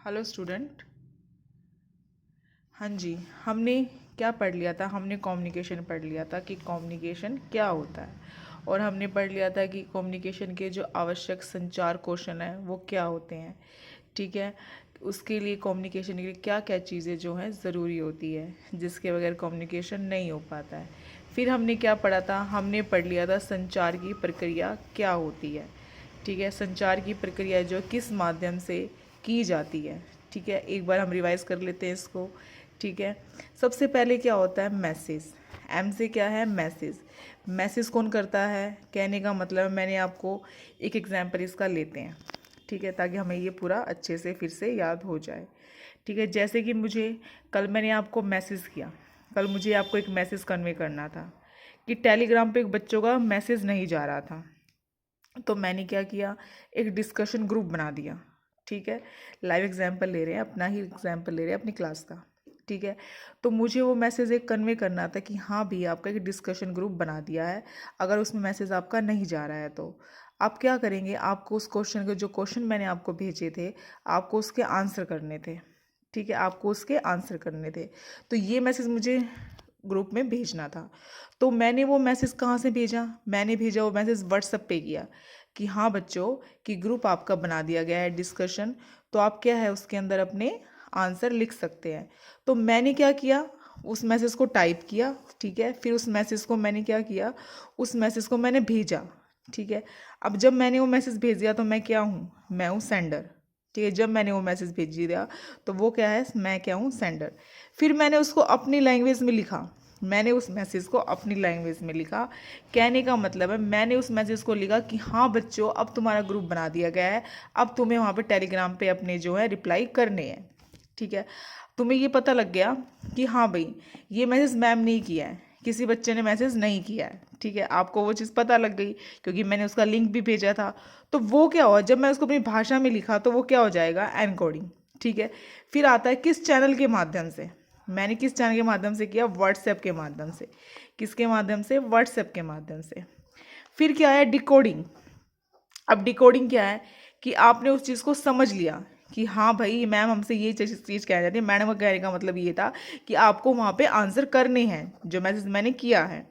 Hello student. हाँ जी, हमने क्या पढ़ लिया था? हमने कम्युनिकेशन पढ़ लिया था कि कम्युनिकेशन क्या होता है, और हमने पढ़ लिया था कि कम्युनिकेशन के जो आवश्यक संचार कौशल हैं वो क्या होते हैं। ठीक है, उसके लिए कम्युनिकेशन के लिए क्या क्या चीज़ें जो हैं ज़रूरी होती है, जिसके बगैर कम्युनिकेशन नहीं हो पाता है। फिर हमने क्या पढ़ा था? हमने पढ़ लिया था संचार की प्रक्रिया क्या होती है। ठीक है, संचार की प्रक्रिया जो किस माध्यम से की जाती है। ठीक है, एक बार हम रिवाइज कर लेते हैं इसको। ठीक है, सबसे पहले क्या होता है? मैसेज। एम से क्या है? मैसेज। मैसेज कौन करता है? कहने का मतलब है, मैंने आपको एक एग्जाम्पल इसका लेते हैं। ठीक है, ताकि हमें ये पूरा अच्छे से फिर से याद हो जाए। ठीक है, जैसे कि कल मैंने आपको मैसेज किया, कल मुझे आपको एक मैसेज कन्वे करना था कि टेलीग्राम पे एक बच्चों का मैसेज नहीं जा रहा था। तो मैंने क्या किया? एक डिस्कशन ग्रुप बना दिया। ठीक है, लाइव एग्जाम्पल ले रहे हैं, अपना ही एग्जाम्पल ले रहे हैं अपनी क्लास का। ठीक है, तो मुझे वो मैसेज एक कन्वे करना था कि हाँ भी आपका एक डिस्कशन ग्रुप बना दिया है, अगर उसमें मैसेज आपका नहीं जा रहा है तो आप क्या करेंगे? आपको उस क्वेश्चन के जो क्वेश्चन मैंने आपको भेजे थे, आपको उसके आंसर करने थे। ठीक है, आपको उसके आंसर करने थे। तो ये मैसेज मुझे ग्रुप में भेजना था। तो मैंने वो मैसेज कहाँ से भेजा? मैंने भेजा वो मैसेज व्हाट्सएप पे किया कि हाँ बच्चों, कि ग्रुप आपका बना दिया गया है डिस्कशन, तो आप क्या है उसके अंदर अपने आंसर लिख सकते हैं। तो मैंने क्या किया? उस मैसेज को टाइप किया। ठीक है, फिर उस मैसेज को मैंने क्या किया? उस मैसेज को मैंने भेजा। ठीक है, अब जब मैंने वो मैसेज भेज दिया तो मैं क्या हूँ? मैं हूँ सेंडर। ठीक है, जब मैंने वो मैसेज भेज दिया तो वो क्या है? मैं क्या हूँ? सेंडर। फिर मैंने उसको अपनी लैंग्वेज में लिखा। मैंने उस मैसेज को अपनी लैंग्वेज में लिखा। कहने का मतलब है, मैंने उस मैसेज को लिखा कि हाँ बच्चों, अब तुम्हारा ग्रुप बना दिया गया है, अब तुम्हें वहाँ पे टेलीग्राम पे अपने जो है रिप्लाई करने हैं। ठीक है, तुम्हें ये पता लग गया कि हाँ भाई, ये मैसेज मैम ने ही किया है, किसी बच्चे ने मैसेज नहीं किया है। ठीक है, आपको वो चीज़ पता लग गई क्योंकि मैंने उसका लिंक भी भेजा था। तो वो क्या हुआ? जब मैं उसको अपनी भाषा में लिखा तो वो क्या हो जाएगा? एनकोडिंग। ठीक है, फिर आता है किस चैनल के माध्यम से? मैंने किस चैनल के माध्यम से किया? व्हाट्सएप के माध्यम से। किसके माध्यम से? व्हाट्सएप के माध्यम से। फिर क्या है? डिकोडिंग। अब डिकोडिंग क्या है? कि आपने उस चीज़ को समझ लिया कि हाँ भाई, मैम हमसे ये चीज़ कह जाती है। मैडम का कहने का मतलब ये था कि आपको वहाँ पे आंसर करने हैं जो मैसेज मैंने किया है।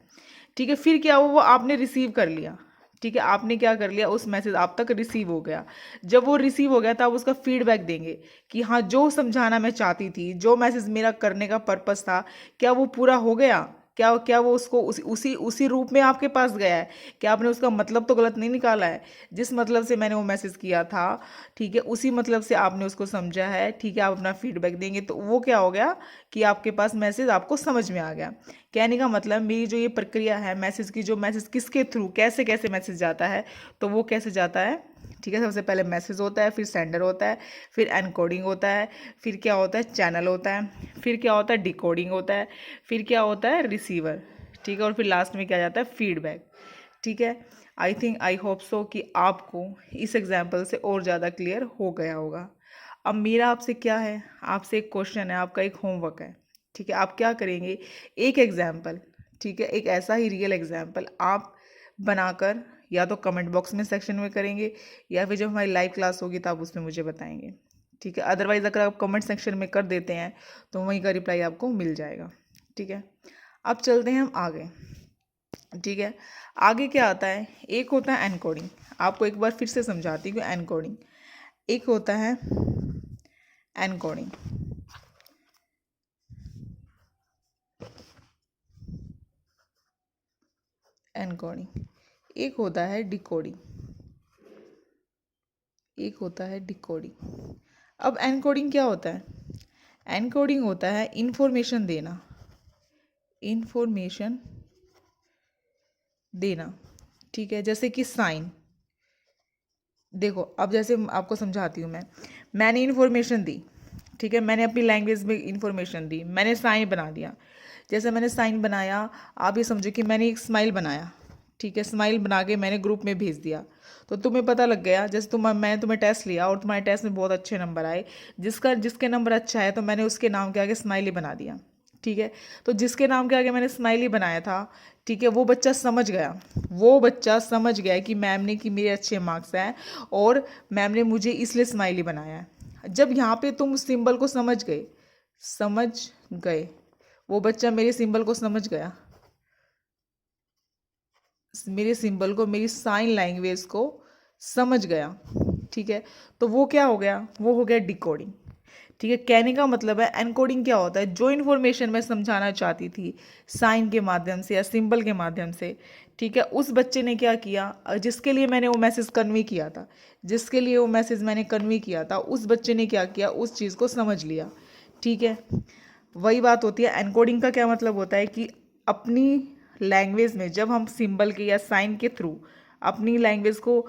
ठीक है, फिर क्या हुआ? वो आपने रिसीव कर लिया। ठीक है, आपने क्या कर लिया? उस मैसेज आप तक रिसीव हो गया। जब वो रिसीव हो गया तो आप उसका फीडबैक देंगे कि हाँ, जो समझाना मैं चाहती थी, जो मैसेज मेरा करने का पर्पस था, क्या वो पूरा हो गया? क्या क्या वो उसको उसी उसी रूप में आपके पास गया है? क्या आपने उसका मतलब तो गलत नहीं निकाला है? जिस मतलब से मैंने वो मैसेज किया था, ठीक है, उसी मतलब से आपने उसको समझा है। ठीक है, आप अपना फीडबैक देंगे तो वो क्या हो गया? कि आपके पास मैसेज आपको समझ में आ गया। कहने का मतलब, मेरी जो ये प्रक्रिया है मैसेज की, जो मैसेज किसके थ्रू कैसे कैसे मैसेज जाता है, तो वो कैसे जाता है? ठीक है, सबसे पहले मैसेज होता है, फिर सेंडर होता है, फिर एनकोडिंग होता है, फिर क्या होता है? चैनल होता है, फिर क्या होता है? डिकोडिंग होता है, फिर क्या होता है? रिसीवर। ठीक है, और फिर लास्ट में क्या जाता है? फीडबैक। ठीक है, आई होप सो कि आपको इस एग्जाम्पल से और ज़्यादा क्लियर हो गया होगा। अब मेरा आपसे क्या है? आपसे एक क्वेश्चन है, आपका एक होमवर्क है। ठीक है, आप क्या करेंगे? एक एग्जाम्पल, ठीक है, एक ऐसा ही रियल एग्जाम्पल आप बनाकर या तो कमेंट बॉक्स में सेक्शन में करेंगे, या फिर जब हमारी लाइव क्लास होगी तब उसमें मुझे बताएंगे। ठीक है, अदरवाइज़ अगर आप कमेंट सेक्शन में कर देते हैं तो वहीं का रिप्लाई आपको मिल जाएगा। ठीक है, अब चलते हैं हम आगे। ठीक है, आगे क्या आता है? एक होता है एनकोडिंग। आपको एक बार फिर से समझाती हूँ। एनकोडिंग एक होता है, एनकोडिंग एनकोडिंग एक होता है डिकोडिंग, एक होता है डिकोडिंग। अब एनकोडिंग क्या होता है? एनकोडिंग होता है इंफॉर्मेशन देना, इंफॉर्मेशन देना। ठीक है, जैसे कि साइन। देखो, अब जैसे आपको समझाती हूँ मैंने इन्फॉर्मेशन दी। ठीक है, मैंने अपनी लैंग्वेज में इन्फॉर्मेशन दी, मैंने साइन बना दिया। जैसे मैंने साइन बनाया, आप ये समझो कि मैंने एक स्माइल बनाया। ठीक है, स्माइल बना के मैंने ग्रुप में भेज दिया, तो तुम्हें पता लग गया। जैसे मैंने तुम्हें टेस्ट लिया और तुम्हारे टेस्ट में बहुत अच्छे नंबर आए, जिसके नंबर अच्छा है तो मैंने उसके नाम के आगे स्माइली बना दिया। ठीक है, तो जिसके नाम के आगे मैंने स्माइली बनाया था, ठीक है, वो बच्चा समझ गया, वो बच्चा समझ गया कि मैम ने कि मेरे अच्छे मार्क्स हैं और मैम ने मुझे इसलिए स्माइली बनाया है। जब यहाँ पे तुम सिंबल को समझ गए, वो बच्चा मेरे सिंबल को समझ गया, मेरे सिंबल को, मेरी साइन लैंग्वेज को समझ गया, ठीक है, तो वो क्या हो गया, वो हो गया डिकोडिंग। ठीक है, कहने का मतलब है एनकोडिंग क्या होता है, जो इन्फॉर्मेशन मैं समझाना चाहती थी साइन के माध्यम से या सिंबल के माध्यम से, ठीक है, उस बच्चे ने क्या किया, जिसके लिए मैंने वो मैसेज कन्वे किया था, जिसके लिए वो मैसेज मैंने कन्वे किया था, उस बच्चे ने क्या किया, उस चीज़ को समझ लिया। ठीक है, वही बात होती है। एनकोडिंग का क्या मतलब होता है कि अपनी लैंग्वेज में जब हम सिंबल के या साइन के थ्रू अपनी लैंग्वेज को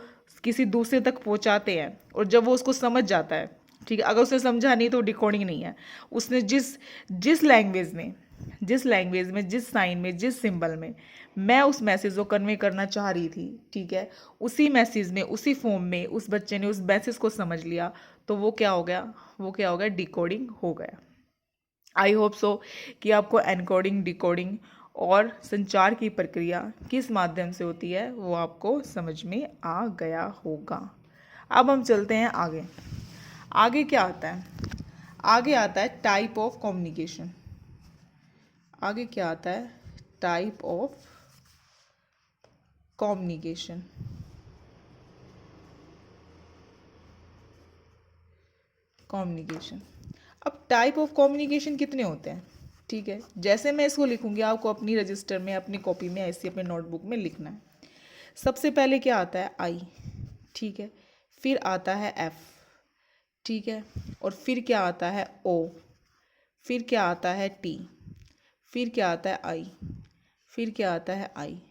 किसी दूसरे तक पहुंचाते हैं और जब वो उसको समझ जाता है, ठीक है, अगर उसने समझा नहीं तो डिकोडिंग नहीं है। उसने जिस लैंग्वेज में, जिस साइन में, जिस सिंबल में मैं उस मैसेज को कन्वे करना चाह रही थी, ठीक है, उसी मैसेज में, उसी फॉर्म में उस बच्चे ने उस मैसेज को समझ लिया, तो वो क्या हो गया, वो क्या हो गया, डिकोडिंग हो गया। आई होप सो कि आपको एनकोडिंग, डिकोडिंग और संचार की प्रक्रिया किस माध्यम से होती है वो आपको समझ में आ गया होगा। अब हम चलते हैं आगे। आगे क्या आता है, आगे आता है टाइप ऑफ कम्युनिकेशन। आगे क्या आता है, टाइप ऑफ कम्युनिकेशन। कम्युनिकेशन, अब टाइप ऑफ कम्युनिकेशन कितने होते हैं, ठीक है, जैसे मैं इसको लिखूंगी आपको अपनी रजिस्टर में, अपनी कॉपी में, ऐसे अपने नोटबुक में लिखना है। सबसे पहले क्या आता है, आई, ठीक है, फिर आता है एफ, ठीक है, और फिर क्या आता है, ओ, फिर क्या आता है, टी, फिर क्या आता है, आई, फिर क्या आता है, आई,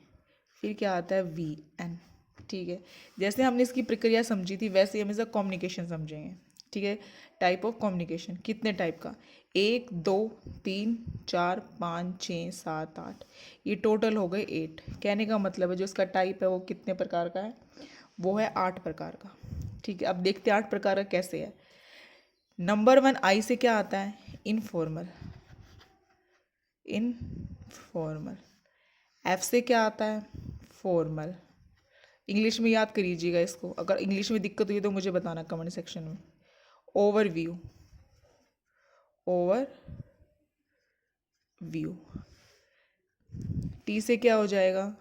फिर क्या आता है, वी, एन। ठीक है, जैसे हमने इसकी प्रक्रिया समझी थी वैसे हम इसका कम्युनिकेशन समझेंगे। ठीक है, टाइप ऑफ कम्युनिकेशन, कितने टाइप का, 1 2 3 4 5 6 7 8, ये टोटल हो गए 8। कहने का मतलब है जो इसका टाइप है वो कितने प्रकार का है, वो है 8 प्रकार का। ठीक है, अब देखते हैं 8 प्रकार का कैसे है। नंबर 1 आई से क्या आता है, इनफॉर्मल। इनफॉर्मल। एफ से क्या आता है, फॉर्मल। इंग्लिश में याद करिएगा इसको, अगर इंग्लिश में दिक्कत हुई तो मुझे बताना कमेंट सेक्शन में। Overview, overview. टी से क्या हो जाएगा,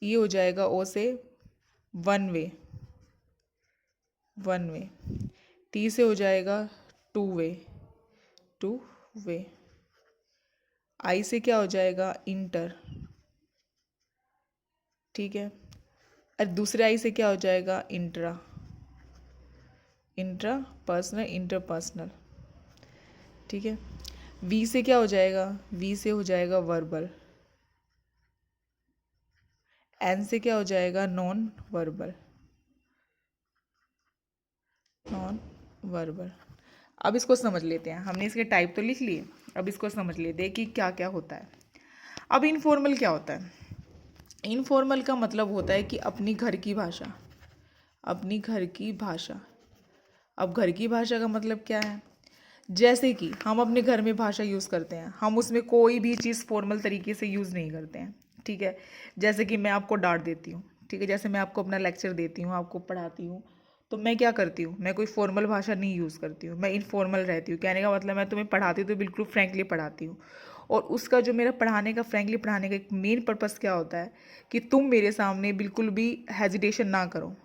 ये हो जाएगा ओ से one way, one way. T से हो जाएगा टू वे, टू वे। आई से क्या हो जाएगा, इंटर, ठीक है, और दूसरे आई से क्या हो जाएगा, इंट्रा, इंट्रा पर्सनल, इंटरपर्सनल। ठीक है, वी से क्या हो जाएगा, वी से हो जाएगा वर्बल। एन से क्या हो जाएगा, नॉन वर्बल, नॉन वर्बल। अब इसको समझ लेते हैं, हमने इसके टाइप तो लिख लिए, अब इसको समझ लेते हैं कि क्या क्या होता है। अब इनफॉर्मल क्या होता है, इनफॉर्मल का मतलब होता है कि अपनी घर की भाषा, अपनी घर की भाषा। अब घर की भाषा का मतलब क्या है, जैसे कि हम अपने घर में भाषा यूज़ करते हैं, हम उसमें कोई भी चीज़ फॉर्मल तरीके से यूज़ नहीं करते हैं। ठीक है, जैसे कि मैं आपको डांट देती हूँ, ठीक है, जैसे मैं आपको अपना लेक्चर देती हूँ, आपको पढ़ाती हूँ, तो मैं क्या करती हूँ, मैं कोई फॉर्मल भाषा नहीं यूज़ करती हूँ, मैं इनफॉर्मल रहती हूँ। कहने का मतलब मैं तुम्हें पढ़ाती हूँ तो बिल्कुल फ्रैंकली पढ़ाती हूँ। और उसका जो मेरा पढ़ाने का, फ्रैंकली पढ़ाने का एक मेन पर्पज़ क्या होता है कि तुम मेरे सामने बिल्कुल भी हेजिटेशन ना करो।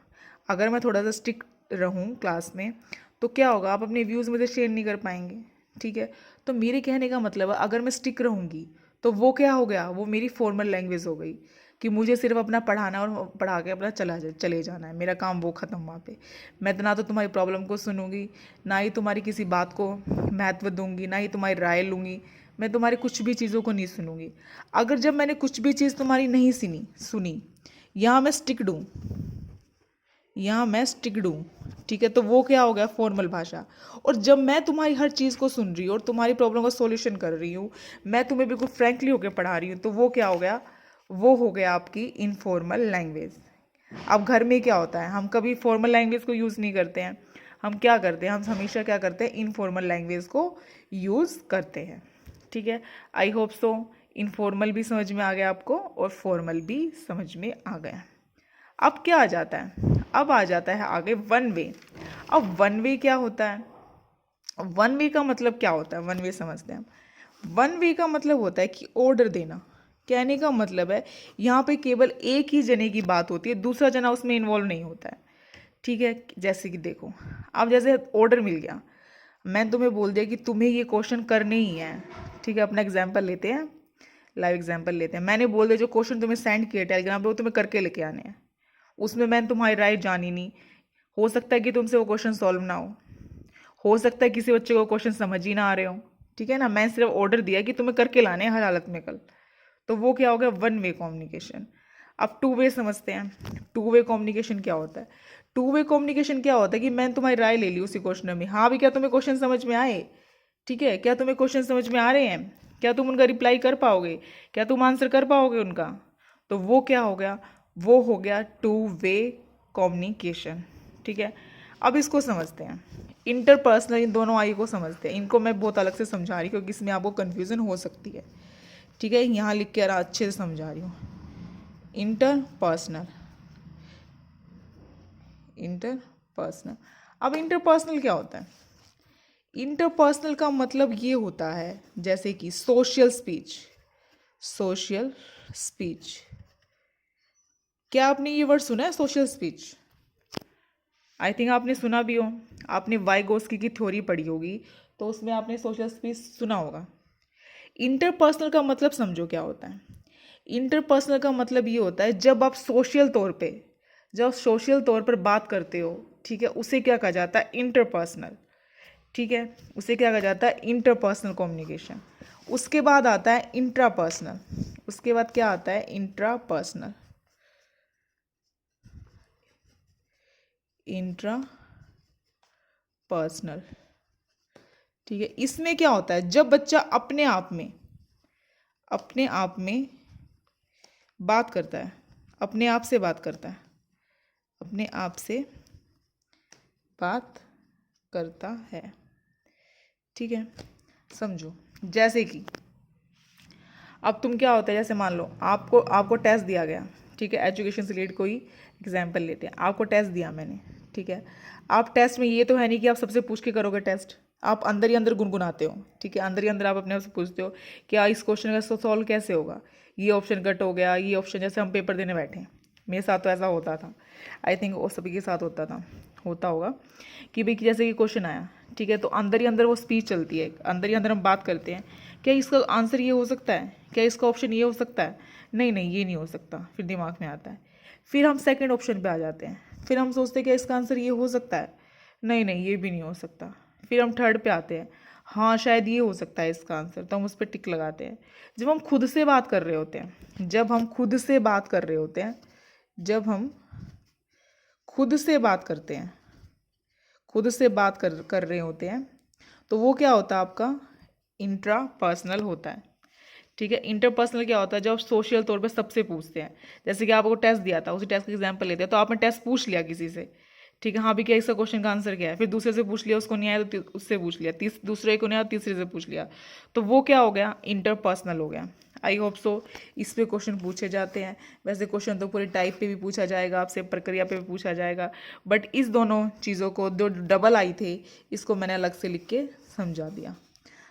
अगर मैं थोड़ा सा स्ट्रिक्ट रहूँ क्लास में तो क्या होगा, आप अपने व्यूज़ मुझे शेयर नहीं कर पाएंगे। ठीक है, तो मेरे कहने का मतलब है अगर मैं स्टिक रहूँगी तो वो क्या हो गया, वो मेरी फॉर्मल लैंग्वेज हो गई कि मुझे सिर्फ अपना पढ़ाना और पढ़ा के अपना चले जाना है, मेरा काम वो ख़त्म वहाँ पे। मैं तो ना तो तुम्हारी प्रॉब्लम को सुनूंगी, ना ही तुम्हारी किसी बात को महत्व दूंगी, ना ही तुम्हारी राय लूँगी, मैं तुम्हारी कुछ भी चीज़ों को नहीं सुनूंगी। अगर जब मैंने कुछ भी चीज़ तुम्हारी नहीं सुनी, यहाँ मैं स्टिक्ड हूँ, यहाँ मैं स्टिक्ड हूँ, ठीक है, तो वो क्या हो गया, फॉर्मल भाषा। और जब मैं तुम्हारी हर चीज़ को सुन रही हूँ और तुम्हारी प्रॉब्लम का सॉल्यूशन कर रही हूँ, मैं तुम्हें बिल्कुल फ्रैंकली होकर पढ़ा रही हूँ, तो वो क्या हो गया, वो हो गया आपकी इनफॉर्मल लैंग्वेज। अब घर में क्या होता है, हम कभी फॉर्मल लैंग्वेज को यूज़ नहीं करते हैं, हम क्या करते हैं, हम हमेशा क्या करते हैं, इनफॉर्मल लैंग्वेज को यूज़ करते हैं। ठीक है, आई होप सो इनफॉर्मल भी समझ में आ गया आपको और फॉर्मल भी समझ में आ गया। अब क्या आ जाता है, अब आ जाता है आगे वन वे। अब वन वे क्या होता है? वन वे का मतलब क्या होता है? वन वे समझते हैं हम। वन वे का मतलब होता है कि ऑर्डर देना। कहने का मतलब है यहाँ पे केवल एक ही जने की बात होती है, दूसरा जना उसमें इन्वॉल्व नहीं होता है। ठीक है, जैसे कि देखो, अब जैसे ऑर्डर मिल गया, मैं तुम्हें बोल दिया कि तुम्हें ये क्वेश्चन करने ही है। ठीक है, अपना एग्जाम्पल लेते हैं, लाइव एग्जाम्पल लेते हैं। मैंने बोल दिया जो क्वेश्चन तुम्हें सेंड किए टेलीग्राम पे वो तुम्हें करके लेके आने हैं। उसमें मैंने तुम्हारी राय जानी नहीं। हो सकता है कि तुमसे वो क्वेश्चन सॉल्व ना हो सकता है किसी बच्चे को क्वेश्चन समझ ही ना आ रहे हो। ठीक है ना, मैं सिर्फ ऑर्डर दिया कि तुम्हें करके लाने हैं हर हालत में कल। तो वो क्या हो गया? One way communication. अब टू वे समझते हैं। टू वे कम्युनिकेशन क्या होता है? टू वे कम्युनिकेशन क्या होता है कि मैंने तुम्हारी राय ले ली उसी क्वेश्चन में, हाँ भी, क्या तुम्हें क्वेश्चन समझ में आए? ठीक है, क्या तुम्हें क्वेश्चन समझ में आ रहे हैं? क्या तुम उनका रिप्लाई कर पाओगे? क्या तुम आंसर कर पाओगे उनका? तो वो क्या हो गया? वो हो गया टू वे कम्युनिकेशन। ठीक है, अब इसको समझते हैं। इंटरपर्सनल, इन दोनों आई को समझते हैं। इनको मैं बहुत अलग से समझा रही हूँ क्योंकि इसमें आपको कन्फ्यूज़न हो सकती है। ठीक है, यहाँ लिख के अच्छे से समझा रही हूँ। Interpersonal, interpersonal. अब इंटरपर्सनल क्या होता है? इंटरपर्सनल का मतलब ये होता है जैसे कि सोशल स्पीच। सोशल स्पीच, क्या आपने ये वर्ड सुना है, सोशल स्पीच? आई थिंक आपने सुना भी हो। आपने वाइगोस्की की थ्योरी पढ़ी होगी, तो उसमें आपने सोशल स्पीच सुना होगा। इंटरपर्सनल का मतलब समझो क्या होता है। इंटरपर्सनल का मतलब ये होता है जब आप सोशल तौर पे, जब सोशल तौर पर बात करते हो, ठीक है, उसे क्या कहा जाता है? इंटरपर्सनल। ठीक है, उसे क्या कहा जाता है? Interpersonal communication. उसके बाद आता है इंट्रापर्सनल। उसके बाद क्या आता है? इंट्रापर्सनल। इंट्रापर्सनल। ठीक है, इसमें क्या होता है? जब बच्चा अपने आप में, अपने आप में बात करता है, अपने आप से बात करता है, अपने आप से बात करता है। ठीक है, समझो, जैसे कि अब तुम क्या होता है, जैसे मान लो आपको आपको टेस्ट दिया गया। ठीक है, एजुकेशन से रिलेटेड कोई एग्जाम्पल लेते हैं। आपको टेस्ट दिया मैंने, ठीक है। आप टेस्ट में, ये तो है नहीं कि आप सबसे पूछ के करोगे टेस्ट, आप अंदर ही अंदर गुनगुनाते हो। ठीक है, अंदर ही अंदर आप अपने आप से पूछते हो कि इस क्वेश्चन का सॉल्व कैसे होगा, ये ऑप्शन कट हो गया, ये ऑप्शन, जैसे हम पेपर देने बैठे हैं, मेरे साथ तो ऐसा होता था, आई थिंक वो सभी के साथ होता था, होता होगा कि भाई जैसे कि क्वेश्चन आया, ठीक है, तो अंदर ही अंदर वो स्पीच चलती है, अंदर ही अंदर हम बात करते हैं, क्या इसका आंसर ये हो सकता है, क्या इसका ऑप्शन ये हो सकता है, नहीं नहीं ये नहीं हो सकता, फिर दिमाग में आता है। फिर हम सेकंड ऑप्शन पे आ जाते हैं, फिर हम सोचते हैं क्या इसका आंसर ये हो सकता है, नहीं नहीं ये भी नहीं हो सकता। फिर हम थर्ड पे आते हैं, हाँ शायद ये हो सकता है इसका आंसर, तो हम उस पर टिक लगाते हैं। जब हम खुद से बात कर रहे होते हैं, जब हम खुद से बात कर रहे होते हैं, जब हम खुद से बात करते हैं, खुद से बात कर रहे होते हैं, तो वो क्या होता है आपका? इंट्रा पर्सनल होता है। ठीक है, इंटरपर्सनल क्या होता है? जब आप सोशल तौर पे सबसे पूछते हैं, जैसे कि आपको टेस्ट दिया था, उसी टेस्ट का एग्जांपल लेते हैं, तो आपने टेस्ट पूछ लिया किसी से, ठीक है, हाँ भी क्या इसका क्वेश्चन का आंसर क्या है, फिर दूसरे से पूछ लिया, उसको नहीं आया तो उससे पूछ लिया, दूसरे को नहीं आया तो तीसरे से पूछ लिया, तो वो क्या हो गया? इंटरपर्सनल हो गया। आई होप सो इस पे क्वेश्चन पूछे जाते हैं। वैसे क्वेश्चन तो पूरे टाइप पे भी पूछा जाएगा आपसे, प्रक्रिया पे भी पूछा जाएगा, बट इस दोनों चीज़ों को, जो डबल आई थे, इसको मैंने अलग से लिख के समझा दिया।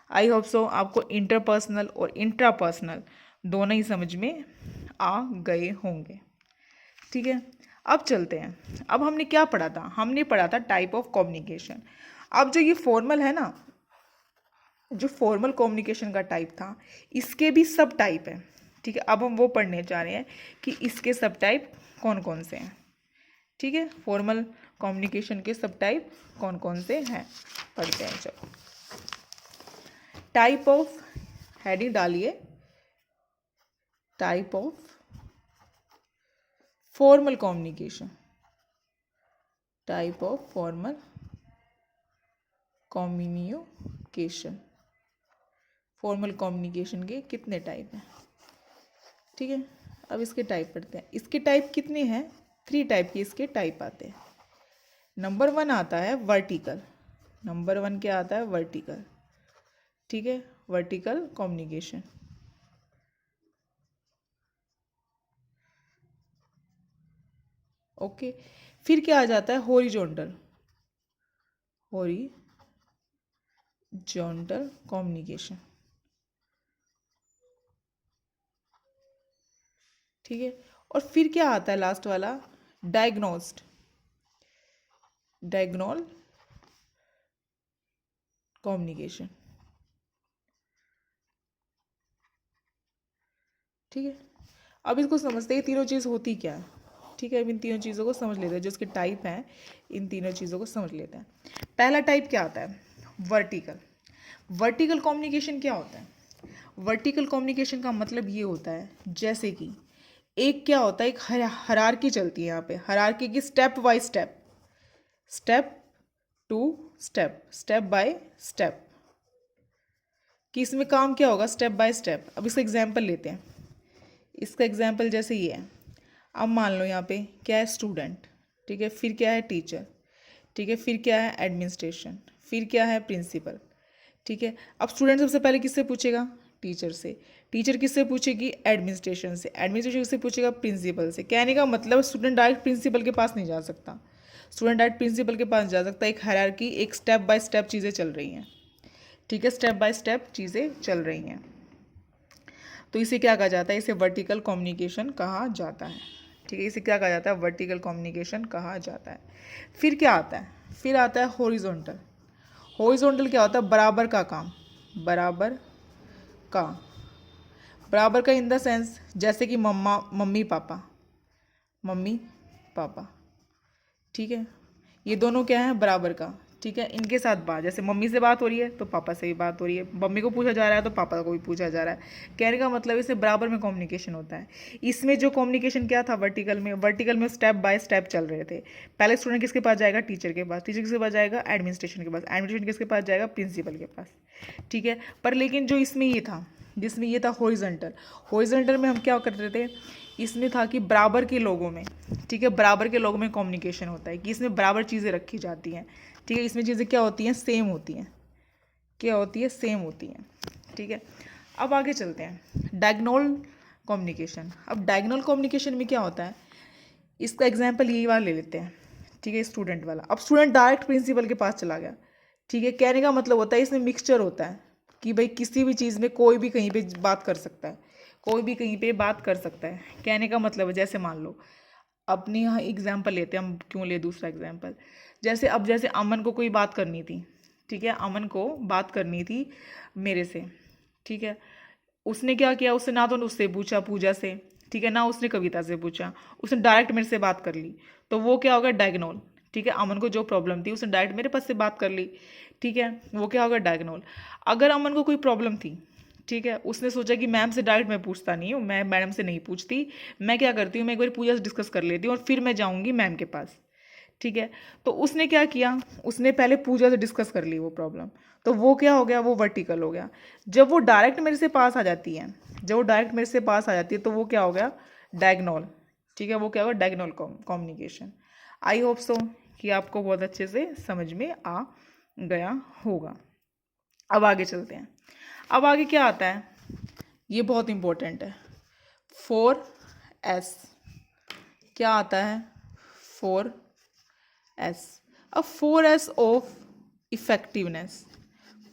आई होप सो आपको इंटरपर्सनल और इंट्रापर्सनल दोनों ही समझ में आ गए होंगे। ठीक है, अब चलते हैं। अब हमने क्या पढ़ा था? हमने पढ़ा था टाइप ऑफ कम्युनिकेशन। अब जो ये फॉर्मल है ना, जो फॉर्मल कम्युनिकेशन का टाइप था, इसके भी सब टाइप है। ठीक है, अब हम वो पढ़ने जा रहे हैं कि इसके सब टाइप कौन कौन से हैं। ठीक है, फॉर्मल कम्युनिकेशन के सब टाइप कौन कौन से हैं, पढ़ते हैं। चलो, टाइप ऑफ, हेडिंग डालिए, type of formal communication. Type of formal communication. Formal communication के कितने टाइप हैं? ठीक है, अब इसके टाइप पढ़ते हैं। इसके टाइप कितने हैं? 3 टाइप के इसके टाइप आते हैं। नंबर 1 आता है वर्टिकल। नंबर 1 क्या आता है? वर्टिकल। ठीक है, वर्टिकल कम्युनिकेशन। ओके, फिर क्या आ जाता है? हॉरिजॉन्टल। Horizontal communication. ठीक है, और फिर क्या आता है लास्ट वाला, डायग्नोस्ड, डायग्नोल कम्युनिकेशन। ठीक है, अब इसको समझते हैं तीनों चीज़ होती क्या है। ठीक है, अब इन तीनों चीज़ों को समझ लेते हैं, जो इसके टाइप हैं इन तीनों चीज़ों को समझ लेते हैं। पहला टाइप क्या आता है, वर्टिकल। वर्टिकल कम्युनिकेशन क्या होता है, वर्टिकल कम्युनिकेशन का मतलब ये होता है जैसे कि एक क्या होता है, एक हायरार्की चलती है यहाँ पे, हायरार्की की step by step, step to step, step by step, कि इसमें काम क्या होगा, स्टेप बाय स्टेप। अब इसका एग्जाम्पल लेते हैं, इसका एग्जाम्पल जैसे ये है। अब मान लो यहाँ पे क्या है, स्टूडेंट। ठीक है, फिर क्या है, टीचर। ठीक है, फिर क्या है, एडमिनिस्ट्रेशन। फिर क्या है, प्रिंसिपल। ठीक है, अब स्टूडेंट सबसे पहले किससे पूछेगा, टीचर से। टीचर किससे पूछेगी, एडमिनिस्ट्रेशन से। एडमिनिस्ट्रेशन किससे पूछेगा, प्रिंसिपल से। कहने का मतलब स्टूडेंट डायरेक्ट प्रिंसिपल के पास नहीं जा सकता, स्टूडेंट डायरेक्ट प्रिंसिपल के पास जा सकता है। एक हायरार्की, एक स्टेप बाय स्टेप चीज़ें चल रही हैं। ठीक है, स्टेप बाय स्टेप चीज़ें चल रही हैं, तो इसे क्या कहा जाता है, इसे वर्टिकल कम्युनिकेशन कहा जाता है। ठीक है, इसे क्या कहा जाता है, वर्टिकल कम्युनिकेशन कहा जाता है। फिर क्या आता है, फिर आता है हॉरिजॉन्टल। हॉरिजॉन्टल क्या होता है, बराबर का काम, बराबर का, बराबर का इन द सेंस जैसे कि मम्मा, मम्मी पापा, मम्मी पापा। ठीक है, ये दोनों क्या है, बराबर का। ठीक है, इनके साथ बात, जैसे मम्मी से बात हो रही है तो पापा से भी बात हो रही है, मम्मी को पूछा जा रहा है तो पापा को भी पूछा जा रहा है। कहने का मतलब इससे बराबर में कम्युनिकेशन होता है। इसमें जो कम्युनिकेशन क्या था, वर्टिकल में, वर्टिकल में स्टेप बाय स्टेप चल रहे थे। पहले स्टूडेंट किसके पास जाएगा, टीचर के पास। टीचर किसके पास जाएगा, एडमिनिस्ट्रेशन के पास। एडमिनिस्ट्रेशन किसके पास जाएगा, प्रिंसिपल के पास। ठीक है, पर लेकिन जो इसमें ये था, जिसमें ये था हॉरिजॉन्टल, हॉरिजॉन्टल में हम क्या करते थे, इसमें था कि बराबर के लोगों में, ठीक है, बराबर के लोगों में कम्युनिकेशन होता है, कि इसमें बराबर चीज़ें रखी जाती हैं। ठीक है, इसमें चीज़ें क्या होती हैं, सेम होती हैं। क्या होती है, सेम होती हैं। ठीक है, अब आगे चलते हैं, डायगोनल कम्युनिकेशन। अब डायगोनल कम्युनिकेशन में क्या होता है, इसका एग्जाम्पल यही वाला ले लेते हैं। ठीक है, स्टूडेंट वाला। अब स्टूडेंट डायरेक्ट प्रिंसिपल के पास चला गया। ठीक है, कहने का मतलब होता है इसमें मिक्सचर होता है, कि भाई किसी भी चीज़ में कोई भी कहीं पे बात कर सकता है, कोई भी कहीं पे बात कर सकता है। कहने का मतलब है, जैसे मान लो अपनी यहाँ एग्जाम्पल लेते हैं, हम क्यों ले दूसरा एग्जाम्पल, जैसे अब जैसे अमन को कोई बात करनी थी। ठीक है, अमन को बात करनी थी मेरे से। ठीक है, उसने क्या किया, उसने ना तो उससे पूछा, पूजा से। ठीक है, ना उसने कविता से पूछा, उसने डायरेक्ट मेरे से बात कर ली, तो वो क्या होगा, डायगोनल। ठीक है, अमन को जो प्रॉब्लम थी उसने डायरेक्ट मेरे पास से बात कर ली। ठीक है, वो क्या होगा, डायगोनल। अगर अमन को कोई प्रॉब्लम थी, ठीक है, उसने सोचा कि मैम से डायरेक्ट मैं पूछता नहीं हूँ, मैं मैडम से नहीं पूछती, मैं क्या करती हूँ, मैं एक बार पूजा से डिस्कस कर लेती हूँ और फिर मैं जाऊँगी मैम के पास। ठीक है, तो उसने क्या किया, उसने पहले पूजा से डिस्कस कर ली वो प्रॉब्लम, तो वो क्या हो गया, वो वर्टिकल हो गया। जब वो डायरेक्ट मेरे से पास आ जाती है, जब वो डायरेक्ट मेरे से पास आ जाती है, तो वो क्या हो गया, डायगोनल। ठीक है, वो क्या होगा, diagonal communication. I hope so कि आपको बहुत अच्छे से समझ में आ गया होगा। अब आगे चलते हैं, अब आगे क्या आता है, ये बहुत इंपॉर्टेंट है, 4S। क्या आता है, 4S। अब 4S of effectiveness,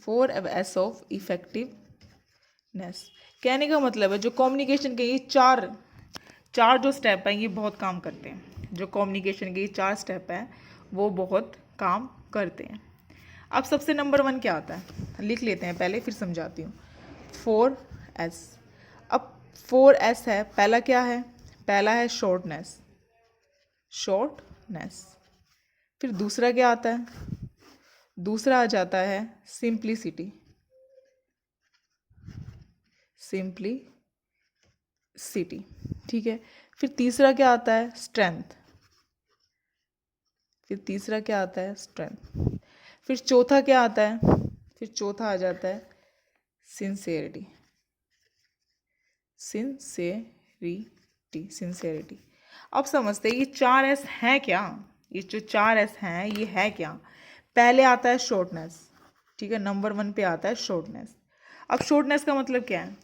4S of effectiveness. कहने का मतलब है जो कम्युनिकेशन के ये चार चार जो स्टेप हैं ये बहुत काम करते हैं, जो कम्युनिकेशन के ये चार स्टेप हैं वो बहुत काम करते हैं। अब सबसे नंबर 1 क्या आता है, लिख लेते हैं पहले फिर समझाती हूँ। 4S। अब 4S है, पहला क्या है, पहला है शॉर्टनेस, शॉर्टनेस। फिर दूसरा क्या आता है, दूसरा आ जाता है सिंप्लिसिटी, सिंप्लिसिटी। ठीक है, फिर तीसरा क्या आता है, स्ट्रेंथ, फिर तीसरा क्या आता है, स्ट्रेंथ। फिर चौथा क्या आता है, फिर चौथा आ जाता है सिंसेरिटी, सिंसेरिटी। अब समझते हैं ये 4S हैं क्या, ये जो 4S हैं ये है क्या। पहले आता है शॉर्टनेस। ठीक है, नंबर 1 पे आता है शॉर्टनेस। अब शॉर्टनेस का मतलब क्या है,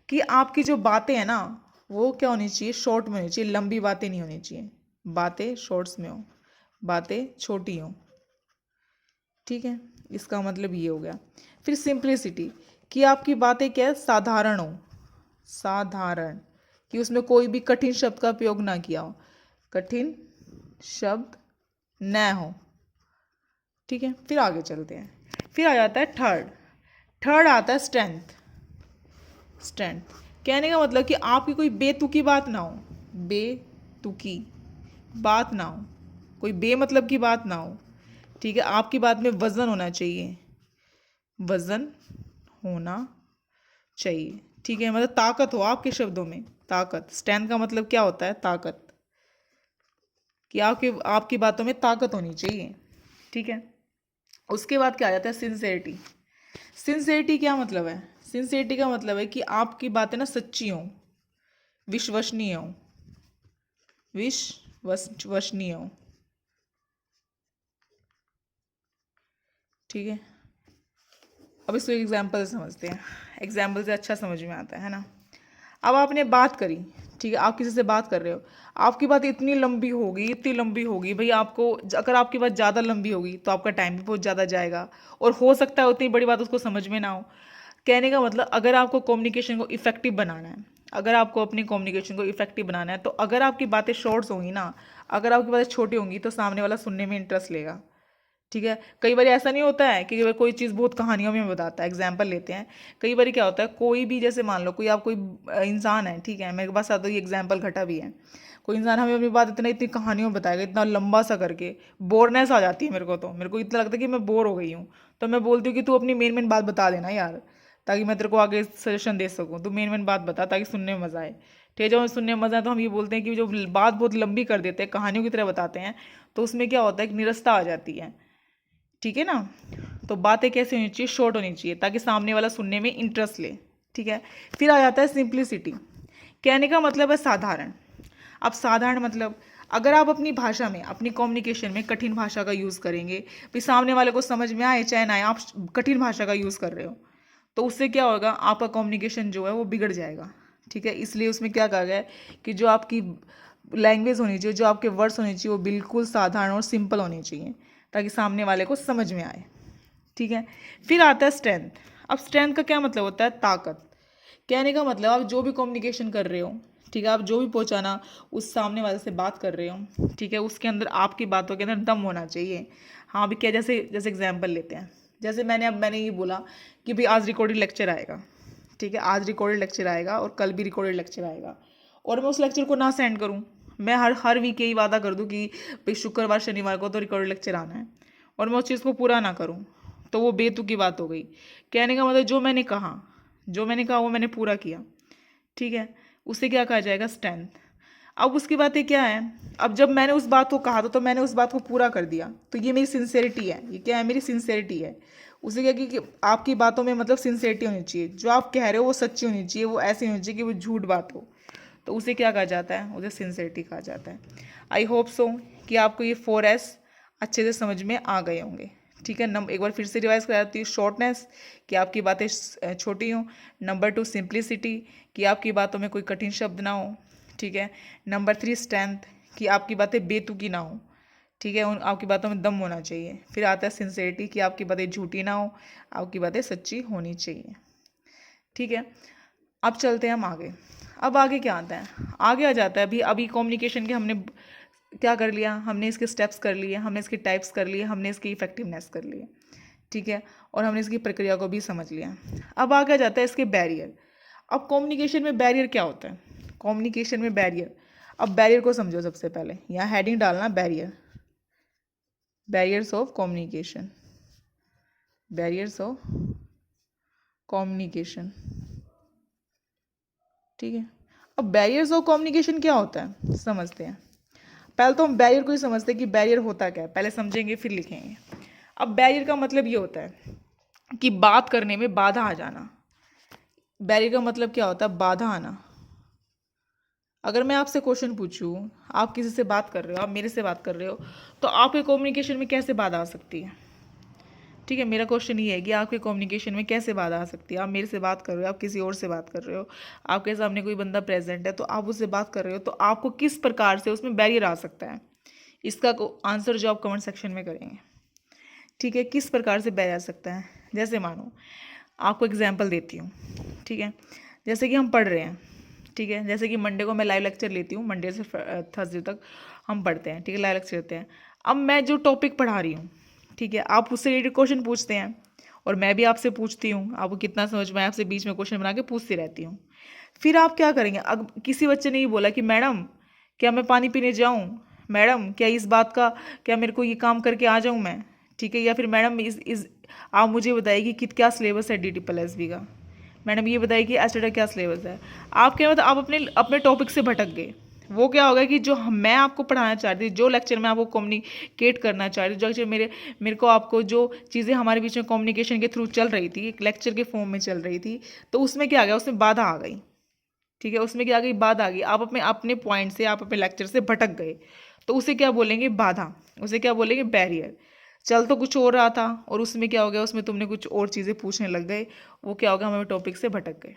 कि आपकी जो बातें हैं ना वो क्या होनी चाहिए, शॉर्ट में होनी चाहिए, लंबी बातें नहीं होनी चाहिए, बातें शॉर्ट्स में हो, बातें छोटी हो। ठीक है, इसका मतलब ये हो गया। फिर सिंप्लिसिटी, कि आपकी बातें क्या है, साधारण हो, साधारण, कि उसमें कोई भी कठिन शब्द का प्रयोग ना किया हो, कठिन शब्द न हो। ठीक है, फिर आगे चलते हैं। फिर आ जाता है थर्ड। थर्ड आता है स्ट्रेंथ। स्ट्रेंथ कहने का मतलब कि आपकी कोई बेतुकी बात ना हो, बेतुकी बात ना हो, कोई बे मतलब की बात ना हो। ठीक है, आपकी बात में वजन होना चाहिए, वजन होना चाहिए। ठीक है, मतलब ताकत हो आपके शब्दों में, ताकत। स्ट्रेंथ का मतलब क्या होता है, ताकत, कि आपकी आपकी बातों में ताकत होनी चाहिए। ठीक है, उसके बाद क्या आ जाता है, सिंसेरिटी। सिंसेरिटी क्या मतलब है, सिंसेरिटी का मतलब है कि आपकी बातें ना सच्ची हों, विश्वसनीय हों, विश्वसनीय हों। ठीक है, अब इसको एग्जाम्पल से समझते हैं, एग्जाम्पल से अच्छा समझ में आता है ना। अब आपने बात करी, ठीक है, आप किसी से बात कर रहे हो, आपकी बात इतनी लंबी होगी, इतनी लंबी होगी भाई, आपको अगर आपकी बात ज़्यादा लंबी होगी तो आपका टाइम भी बहुत ज़्यादा जाएगा, और हो सकता है उतनी बड़ी बात उसको समझ में ना हो। कहने का मतलब अगर आपको कम्युनिकेशन को इफेक्टिव बनाना है, अगर आपको अपनी कम्युनिकेशन को इफेक्टिव बनाना है, तो अगर आपकी बातें शॉर्ट्स होंगी ना, अगर आपकी बातें छोटी होंगी, तो सामने वाला सुनने में इंटरेस्ट लेगा। ठीक है, कई बार ऐसा नहीं होता है कि कोई चीज़ बहुत कहानियों में बताता है। एग्जाम्पल लेते हैं, कई बार क्या होता है, कोई भी जैसे मान लो कोई आप कोई इंसान है, ठीक है, मेरे पास आता ये एग्जाम्पल घटा भी है। कोई इंसान हमें अपनी बात इतनी कहानियों में बताएगा, इतना लंबा सा करके, बोरनेस आ जाती है मेरे को, तो मेरे को इतना लगता है कि मैं बोर हो गई हूँ। तो मैं बोलती हूँ कि तू अपनी मेन मेन बात बता देना यार, ताकि मैं तेरे को आगे सजेशन दे सकूँ। तू मेन मेन बात बता ताकि सुनने में मज़ा आए। ठीक है, जब हमें सुनने में मज़ा आए तो हम ये बोलते हैं कि जो बात बहुत लंबी कर देते हैं, कहानियों की तरह बताते हैं, तो उसमें क्या होता है, एक निरस्ता आ जाती है। ठीक है ना, तो बातें कैसी होनी चाहिए, शॉर्ट होनी चाहिए, ताकि सामने वाला सुनने में इंटरेस्ट ले। ठीक है, फिर आ जाता है सिंप्लिसिटी। कहने का मतलब है साधारण। अब साधारण मतलब अगर आप अपनी भाषा में, अपनी कम्युनिकेशन में कठिन भाषा का यूज़ करेंगे, फिर सामने वाले को समझ में आए चाहे ना आए, आप कठिन भाषा का यूज़ कर रहे हो, तो उससे क्या होगा, आपका कम्युनिकेशन जो है वो बिगड़ जाएगा। ठीक है, इसलिए उसमें क्या कहा गया है कि जो आपकी लैंग्वेज होनी चाहिए, जो आपके वर्ड्स होने चाहिए, वो बिल्कुल साधारण और सिंपल होने चाहिए, ताकि सामने वाले को समझ में आए। ठीक है, फिर आता है स्ट्रेंथ। अब स्ट्रेंथ का क्या मतलब होता है, ताकत। कहने का मतलब आप जो भी कम्युनिकेशन कर रहे हो, ठीक है, आप जो भी पहुंचाना उस सामने वाले से बात कर रहे हो, ठीक है, उसके अंदर आपकी बातों के अंदर दम होना चाहिए। हाँ भी क्या, जैसे जैसे एग्जाम्पल लेते हैं, जैसे मैंने ये बोला कि भाई आज रिकॉर्डेड लेक्चर आएगा। ठीक है, आज रिकॉर्डेड लेक्चर आएगा और कल भी रिकॉर्डेड लेक्चर आएगा, और मैं उस लेक्चर को ना सेंड करूँ, मैं हर हर वीक यही वादा कर दूँ कि भाई शुक्रवार शनिवार को तो रिकॉर्डेड लेक्चर आना है, और मैं उस चीज़ को पूरा ना करूँ, तो वो बेतुकी बात हो गई। कहने का मतलब जो मैंने कहा वो मैंने पूरा किया। ठीक है, उसे क्या कहा जाएगा, स्ट्रेंथ। अब उसकी बातें क्या है, अब जब मैंने उस बात को कहा तो मैंने उस बात को पूरा कर दिया, तो ये मेरी सिंसेरिटी है। ये क्या है, मेरी सिंसेरिटी है। उसे क्या कि आपकी बातों में मतलब सिंसेरिटी होनी चाहिए, जो आप कह रहे हो वो सच्ची होनी चाहिए, वो ऐसी होनी चाहिए कि वो झूठ बात हो, तो उसे क्या कहा जाता है, उसे सिंसेरिटी कहा जाता है। आई होप सो कि आपको ये 4S अच्छे से समझ में आ गए होंगे। ठीक है, एक बार फिर से रिवाइज कराती हूँ। शॉर्टनेस, कि आपकी बातें छोटी हों। नंबर 2 सिंप्लिसिटी, कि आपकी बातों में कोई कठिन शब्द ना हो। ठीक है, नंबर 3 स्ट्रेंथ, कि आपकी बातें बेतुकी ना हो। ठीक है, उन आपकी बातों में दम होना चाहिए। फिर आता है सिंसेरिटी, कि आपकी बातें झूठी ना हो, आपकी बातें सच्ची होनी चाहिए। ठीक है, अब चलते हैं हम आगे। अब आगे क्या आता है, आगे आ जाता है अभी अभी कम्युनिकेशन के हमने क्या कर लिया, हमने इसके स्टेप्स कर लिए, हमने इसके टाइप्स कर लिए, हमने इसकी इफेक्टिवनेस कर लिए। ठीक है, और हमने इसकी प्रक्रिया को भी समझ लिया। अब आगे आ जाता है इसके बैरियर। अब कम्युनिकेशन में बैरियर क्या होता है, कम्युनिकेशन में बैरियर। अब बैरियर को समझो, सबसे पहले यहाँ हेडिंग डालना, barrier, barriers of communication, barriers of communication. ठीक है, अब बैरियर्स ऑफ कम्युनिकेशन क्या होता है समझते हैं। पहले तो हम बैरियर को ही समझते हैं कि बैरियर होता क्या है, पहले समझेंगे फिर लिखेंगे। अब बैरियर का मतलब ये होता है कि बात करने में बाधा आ जाना। बैरियर का मतलब क्या होता है, बाधा आना। अगर मैं आपसे क्वेश्चन पूछूं, आप किसी से बात कर रहे हो, आप मेरे से बात कर रहे हो, तो आपके कम्युनिकेशन में कैसे बाधा आ सकती है। ठीक है, मेरा क्वेश्चन ये है कि आपके कम्युनिकेशन में कैसे बाधा आ सकती है। आप मेरे से बात कर रहे हो, आप किसी और से बात कर रहे हो, आपके सामने कोई बंदा प्रेजेंट है, तो आप उससे बात कर रहे हो, तो आपको किस प्रकार से उसमें बैरियर आ सकता है, इसका आंसर जो आप कमेंट सेक्शन में करेंगे। ठीक है, किस प्रकार से बह जा सकता है। जैसे मानो आपको एग्जाम्पल देती हूँ, ठीक है। जैसे कि हम पढ़ रहे हैं, ठीक है। जैसे कि मंडे को मैं लाइव लेक्चर लेती हूँ, मंडे से थर्सडे तक हम पढ़ते हैं, ठीक है, लाइव लेक्चर लेते हैं। अब मैं जो टॉपिक पढ़ा रही हूँ, ठीक है, आप उससे रिलेटेड क्वेश्चन पूछते हैं और मैं भी आपसे पूछती हूँ, आपको कितना समझ में, आपसे बीच में क्वेश्चन बना के पूछती रहती हूँ। फिर आप क्या करेंगे, अब किसी बच्चे ने ये बोला कि मैडम क्या मैं पानी पीने जाऊँ, मैडम क्या इस बात का, क्या मेरे को ये काम करके आ जाऊँ मैं, ठीक है। या फिर मैडम इस आप मुझे बताइए कि क्या सिलेबस है DT+B का, मैडम ये बताइए कि एचटेटा क्या सिलेबस है। आप क्या मतलब आप अपने अपने टॉपिक से भटक गए। वो क्या होगा कि जो मैं आपको पढ़ाना चाहती थी, जो लेक्चर मैं आपको कम्युनिकेट करना चाह रही थी, जो लेक्चर मेरे को आपको जो चीज़ें हमारे बीच में कम्युनिकेशन के थ्रू चल रही थी, एक लेक्चर के फॉर्म में चल रही थी, तो उसमें क्या आ गया, उसमें बाधा आ गई, ठीक है। उसमें क्या आ गई, बाधा आ गई। आप अपने अपने पॉइंट से, आप अपने लेक्चर से भटक गए, तो उसे क्या बोलेंगे, बाधा। उसे क्या बोलेंगे, बैरियर। चल तो कुछ और रहा था और उसमें क्या हो गया, उसमें तुमने कुछ और चीज़ें पूछने लग गए, वो क्या हो गया, हमें टॉपिक से भटक गए,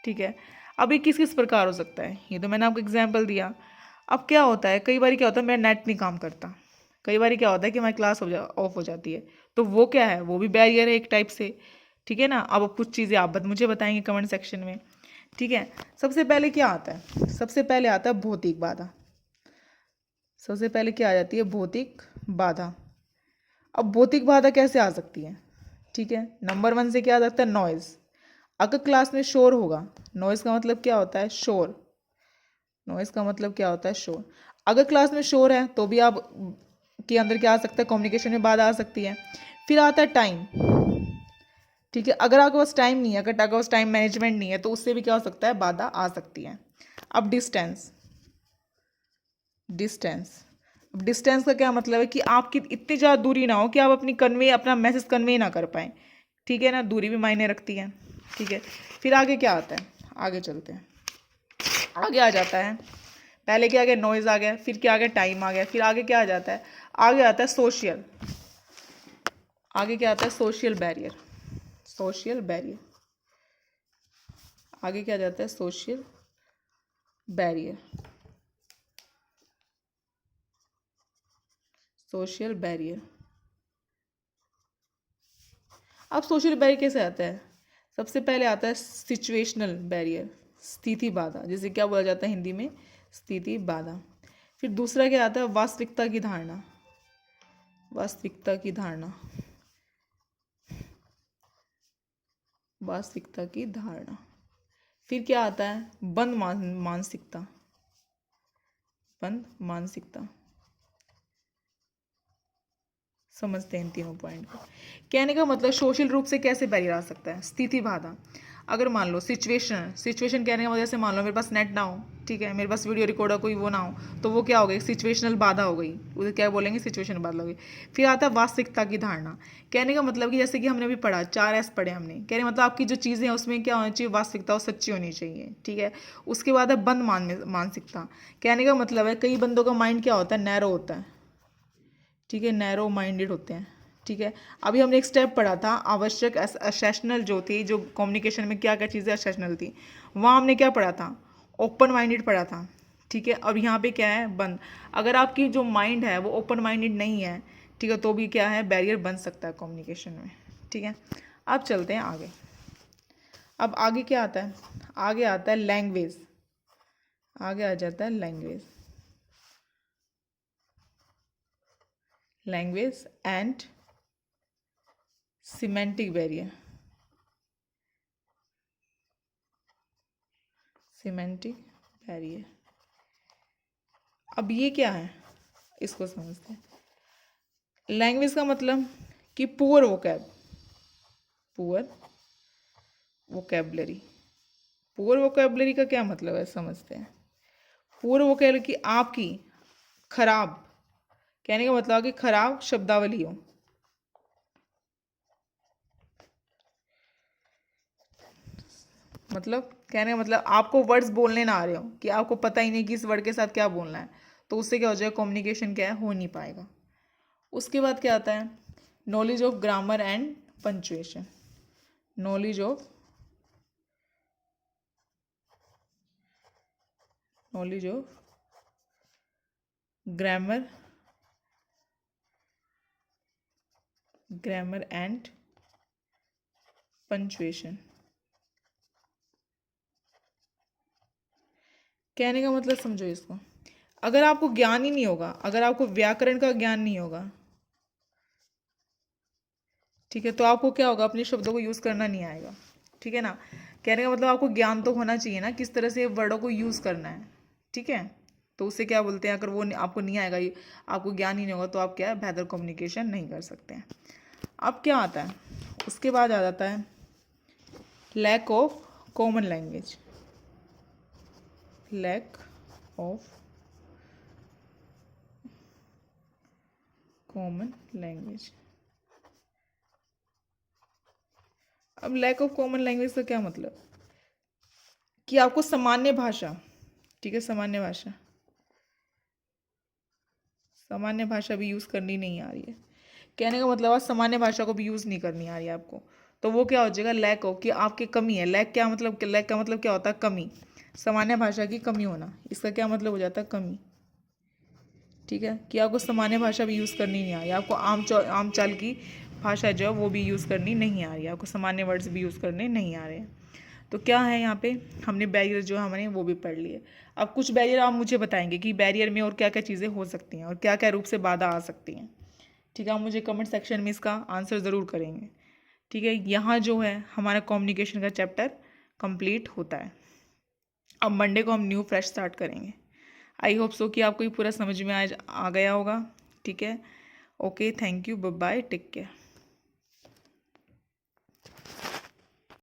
ठीक है। अब ये किस किस प्रकार हो सकता है, ये तो मैंने आपको एग्जाम्पल दिया। अब क्या होता है, कई बार क्या होता है, मेरा नेट नहीं काम करता, कई बार क्या होता है कि हमारी क्लास ऑफ हो जाती है, तो वो क्या है, वो भी बैरियर है एक टाइप से, ठीक है ना। अब कुछ चीज़ें आप मुझे बताएंगे कमेंट सेक्शन में, ठीक है। सबसे पहले क्या आता है, सबसे पहले आता है भौतिक बाधा। सबसे पहले क्या आ जाती है, भौतिक बाधा। अब भौतिक बाधा कैसे आ सकती है, ठीक है। नंबर 1 से क्या आ सकता है, नॉइज़। अगर क्लास में शोर होगा, नॉइज़ का मतलब क्या होता है, शोर। नॉइज़ का मतलब क्या होता है, शोर। अगर क्लास में शोर है तो भी आप के अंदर क्या आ सकता है, कम्युनिकेशन में बाधा आ सकती है। फिर आता है टाइम, ठीक है। अगर आपके पास टाइम नहीं है, अगर आपके पास टाइम मैनेजमेंट नहीं है, तो उससे भी क्या हो सकता है, बाधा आ सकती है। अब डिस्टेंस, डिस्टेंस। अब डिस्टेंस का क्या मतलब है कि आपकी इतनी ज़्यादा दूरी ना हो कि आप अपना मैसेज कन्वे ना कर पाएँ, ठीक है ना। दूरी भी मायने रखती है, ठीक है। फिर आगे क्या आता है, आगे चलते हैं। आगे आ जाता है, पहले क्या आ गया, नॉइज़ आ गया, फिर क्या आ गया, टाइम आ गया, फिर आगे क्या आ जाता है, आगे आता है सोशल। आगे क्या आता है, सोशल बैरियर। सोशल बैरियर, आगे क्या आ जाता है, सोशल बैरियर। Social barrier. अब सोशल बैरियर कैसे आता है, सबसे पहले आता है सिचुएशनल बैरियर, स्थिति बाधा, जिसे क्या बोला जाता है हिंदी में, स्थिति बाधा। फिर दूसरा क्या आता है, वास्तविकता की धारणा। वास्तविकता की धारणा, वास्तविकता की धारणा। फिर क्या आता है, बंद मानसिकता। बंद मानसिकता। समझते हैं इन तीनों पॉइंट को। कहने का मतलब सोशल रूप से कैसे बैरियर आ सकता है, स्थिति बाधा। अगर मान लो सिचुएशन, सिचुएशन कहने का मतलब जैसे मान लो मेरे पास नेट ना हो, ठीक है, मेरे पास वीडियो रिकॉर्डर कोई वो ना हो, तो वो क्या हो गई, सिचुएशनल बाधा हो गई, उसे क्या बोलेंगे, सिचुएशनल बाधा हो गई। फिर आता है वास्तविकता की धारणा। कहने का मतलब कि जैसे कि हमने अभी पढ़ा 4S पढ़े हमने, कहने मतलब आपकी जो चीज़ें हैं उसमें क्या होनी चाहिए, वास्तविकता और सच्ची होनी चाहिए, ठीक है। उसके बाद है बंद मानसिकता। कहने का मतलब है कई बंदों का माइंड क्या होता है, नैरो होता है, ठीक है, नैरो माइंडेड होते हैं, ठीक है। अभी हमने एक स्टेप पढ़ा था, आवश्यक असेशनल जो थी, जो कम्युनिकेशन में क्या क्या चीज़ें असेशनल थी, वहाँ हमने क्या पढ़ा था, ओपन माइंडेड पढ़ा था, ठीक है। अब यहाँ पे क्या है, बंद। अगर आपकी जो माइंड है वो ओपन माइंडेड नहीं है, ठीक है, तो भी क्या है, बैरियर बन सकता है कम्युनिकेशन में, ठीक है। अब चलते हैं आगे। अब आगे क्या आता है, आगे आता है लैंग्वेज। आगे आ जाता है language. Language and semantic barrier. Semantic barrier. अब ये क्या है, इसको समझते हैं। लैंग्वेज का मतलब कि poor vocab, poor vocabulary. Poor vocabulary का क्या मतलब है, समझते हैं। पुअर वोकैबलरी की आपकी खराब, कहने का मतलब कि खराब शब्दावली हो, मतलब कहने का मतलब आपको वर्ड्स बोलने ना आ रहे हो, कि आपको पता ही नहीं कि इस वर्ड के साथ क्या बोलना है, तो उससे क्या हो जाएगा, कम्युनिकेशन क्या है, हो नहीं पाएगा। उसके बाद क्या आता है, knowledge of grammar and punctuation. Knowledge of, knowledge of grammar grammar and punctuation. कहने का मतलब समझो इसको, अगर आपको ज्ञान ही नहीं होगा, अगर आपको व्याकरण का ज्ञान नहीं होगा, ठीक है, तो आपको क्या होगा, अपने शब्दों को यूज़ करना नहीं आएगा। ठीक है ना। कहने का मतलब आपको ज्ञान तो होना चाहिए ना, किस तरह से वर्डों को यूज़ करना है। ठीक है। तो उसे क्या बोलते हैं, अगर वो आपको नहीं आएगा, आपको ज्ञान ही नहीं होगा, तो आप क्या है, बेहतर कम्युनिकेशन नहीं कर सकते हैं। अब क्या आता है, उसके बाद आ जाता है lack of common language. Lack of common language. अब लैक ऑफ कॉमन लैंग्वेज का क्या मतलब, कि आपको सामान्य भाषा, ठीक है, सामान्य भाषा भी यूज़ करनी नहीं आ रही है। कहने का मतलब आज सामान्य भाषा को भी यूज़ नहीं करनी आ रही है आपको, तो वो क्या हो जाएगा, लैक ऑफ, कि आपकी कमी है। लैक क्या मतलब, लैक का मतलब क्या होता है, कमी। सामान्य भाषा की कमी होना, इसका क्या मतलब हो जाता है, कमी। ठीक है, कि आपको सामान्य भाषा भी यूज़ करनी नहीं आ रही, आपको आम चाल की भाषा जो है वो भी यूज़ करनी नहीं आ रही है, आपको सामान्य वर्ड्स भी यूज़ करने नहीं आ रहे हैं। तो क्या है यहाँ पे, हमने बैरियर जो है हमने वो भी पढ़ लिए। अब कुछ बैरियर आप मुझे बताएंगे कि बैरियर में और क्या क्या चीज़ें हो सकती हैं और क्या क्या रूप से बाधा आ सकती हैं। ठीक है, आप मुझे कमेंट सेक्शन में इसका आंसर ज़रूर करेंगे। ठीक है, यहाँ जो है हमारा कम्युनिकेशन का चैप्टर कंप्लीट होता है। अब मंडे को हम न्यू फ्रेश स्टार्ट करेंगे। आई होप सो कि आपको ये पूरा समझ में आ गया होगा। ठीक है, okay, thank you, bye bye, take care.